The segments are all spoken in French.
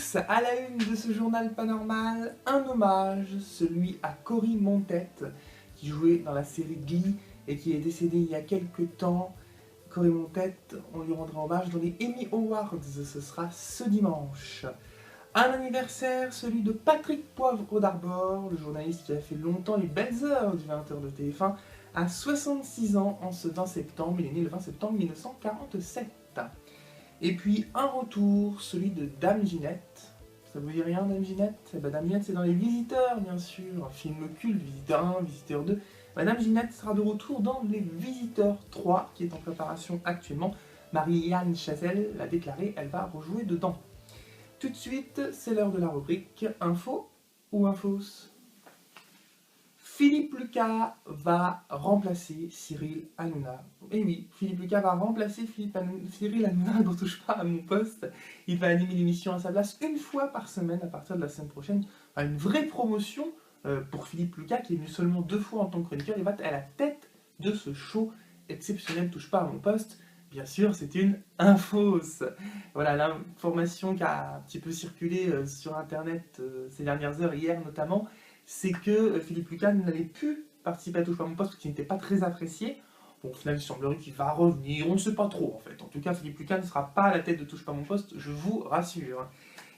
tous, à la une de ce journal pas normal, un hommage, celui à Cory Monteith, qui jouait dans la série Glee et qui est décédé il y a quelques temps. Cory Monteith, on lui rendra hommage dans les Emmy Awards, ce sera ce dimanche. Un anniversaire, celui de Patrick Poivre d'Arvor, le journaliste qui a fait longtemps les belles heures du 20h de TF1, à 66 ans en ce 20 septembre, il est né le 20 septembre 1947. Et puis un retour, celui de Dame Ginette. Ça vous dit rien, Dame Ginette? Dame Ginette, c'est dans Les Visiteurs, bien sûr, un film culte, Visiteur 1, Visiteur 2. Dame Ginette sera de retour dans Les Visiteurs 3, qui est en préparation actuellement. Marie-Anne Chazelle l'a déclaré, elle va rejouer dedans. Tout de suite, c'est l'heure de la rubrique Info ou Infos. Philippe Lucas va remplacer Cyril Hanouna. Et oui, Philippe Lucas va remplacer Cyril Hanouna dont touche pas à mon poste. Il va animer l'émission à sa place une fois par semaine à partir de la semaine prochaine. Une vraie promotion pour Philippe Lucas qui est venu seulement 2 fois en tant que chroniqueur. Il va être à la tête de ce show exceptionnel touche pas à mon poste. Bien sûr, c'est une infos. Voilà l'information qui a un petit peu circulé sur internet ces dernières heures, hier notamment, c'est que Philippe Lucas n'avait pu participer à Touche pas à mon poste parce qu'il n'était pas très apprécié. Bon, au final, il semblerait qu'il va revenir, on ne sait pas trop en fait. En tout cas, Philippe Lucas ne sera pas à la tête de Touche pas à mon poste, je vous rassure.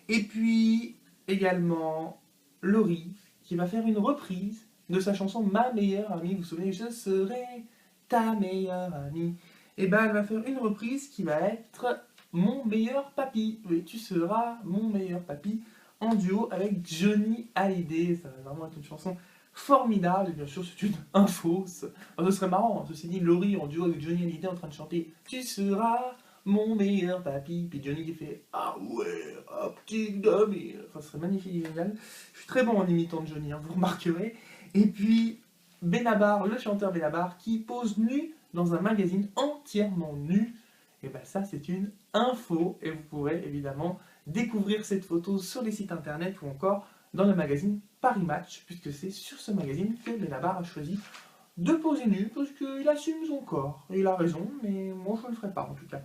Et puis, également, Laurie, qui va faire une reprise de sa chanson Ma meilleure amie. Vous vous souvenez, je serai ta meilleure amie. Et ben, elle va faire une reprise qui va être Mon meilleur papy. Oui, tu seras mon meilleur papy, en duo avec Johnny Hallyday. Ça va vraiment être une chanson formidable, et bien sûr c'est une info. Enfin, ce serait marrant, ceci dit, Laurie en duo avec Johnny Hallyday en train de chanter Tu seras mon meilleur papy, puis Johnny qui fait Ah ouais, ah petit demi. Enfin, ce serait magnifique et génial. Je suis très bon en imitant Johnny, vous remarquerez. Et puis Benabar, le chanteur Benabar, qui pose nu dans un magazine entièrement nu. Et ben ça c'est une info, et vous pourrez évidemment découvrir cette photo sur les sites internet ou encore dans le magazine Paris Match, puisque c'est sur ce magazine que Benabar a choisi de poser nu, parce qu'il assume son corps. Et il a raison, mais moi je ne le ferai pas en tout cas.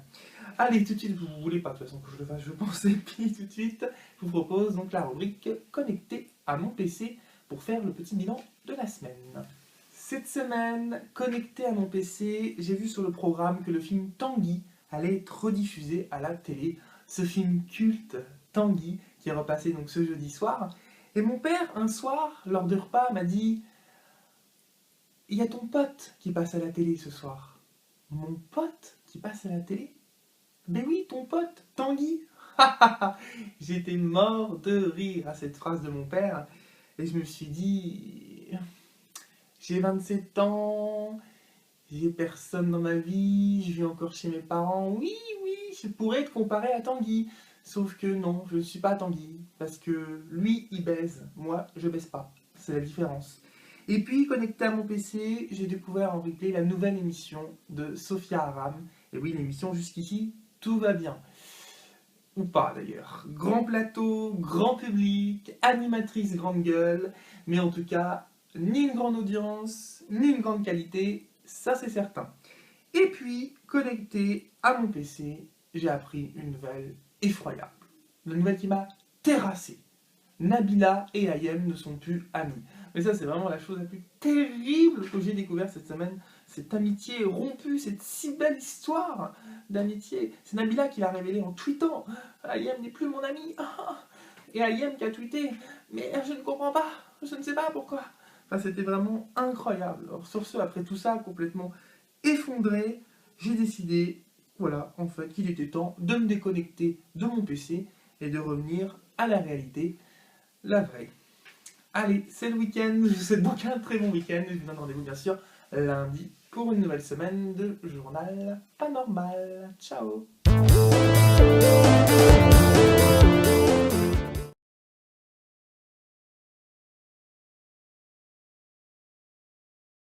Allez, tout de suite, vous ne voulez pas de toute façon que je le fasse, je pense, et puis tout de suite, je vous propose donc la rubrique Connecté à mon PC pour faire le petit bilan de la semaine. Cette semaine, connecté à mon PC, j'ai vu sur le programme que le film Tanguy allait être rediffusé à la télé. Ce film culte, Tanguy, qui est repassé donc ce jeudi soir. Et mon père, un soir, lors de repas, m'a dit « Il y a ton pote qui passe à la télé ce soir. » Mon pote qui passe à la télé? Ben oui, ton pote, Tanguy. J'étais mort de rire à cette phrase de mon père. Et je me suis dit « J'ai 27 ans, j'ai personne dans ma vie, je vis encore chez mes parents. Oui, je pourrais te comparer à Tanguy. Sauf que non, je ne suis pas Tanguy. Parce que lui, il baise. Moi, je baise pas. C'est la différence. Et puis, connecté à mon PC, j'ai découvert en replay la nouvelle émission de Sophia Aram. Et oui, l'émission jusqu'ici, tout va bien. Ou pas d'ailleurs. Grand plateau, grand public, animatrice grande gueule. Mais en tout cas, ni une grande audience, ni une grande qualité. Ça, c'est certain. Et puis, connecté à mon PC, j'ai appris une nouvelle effroyable. Une nouvelle qui m'a terrassé. Nabila et Ayem ne sont plus amis. Mais ça, c'est vraiment la chose la plus terrible que j'ai découverte cette semaine. Cette amitié rompue, cette si belle histoire d'amitié. C'est Nabila qui l'a révélé en tweetant « Ayem n'est plus mon ami !» Et Ayem qui a tweeté « Mais je ne comprends pas, je ne sais pas pourquoi !» Enfin, c'était vraiment incroyable. Alors, sur ce, après tout ça, complètement effondré, j'ai décidé, voilà, en fait, qu'il était temps de me déconnecter de mon PC et de revenir à la réalité, la vraie. Allez, c'est le week-end, je vous souhaite donc un très bon week-end. Je vous donne rendez-vous, bien sûr, lundi pour une nouvelle semaine de journal pas normal. Ciao!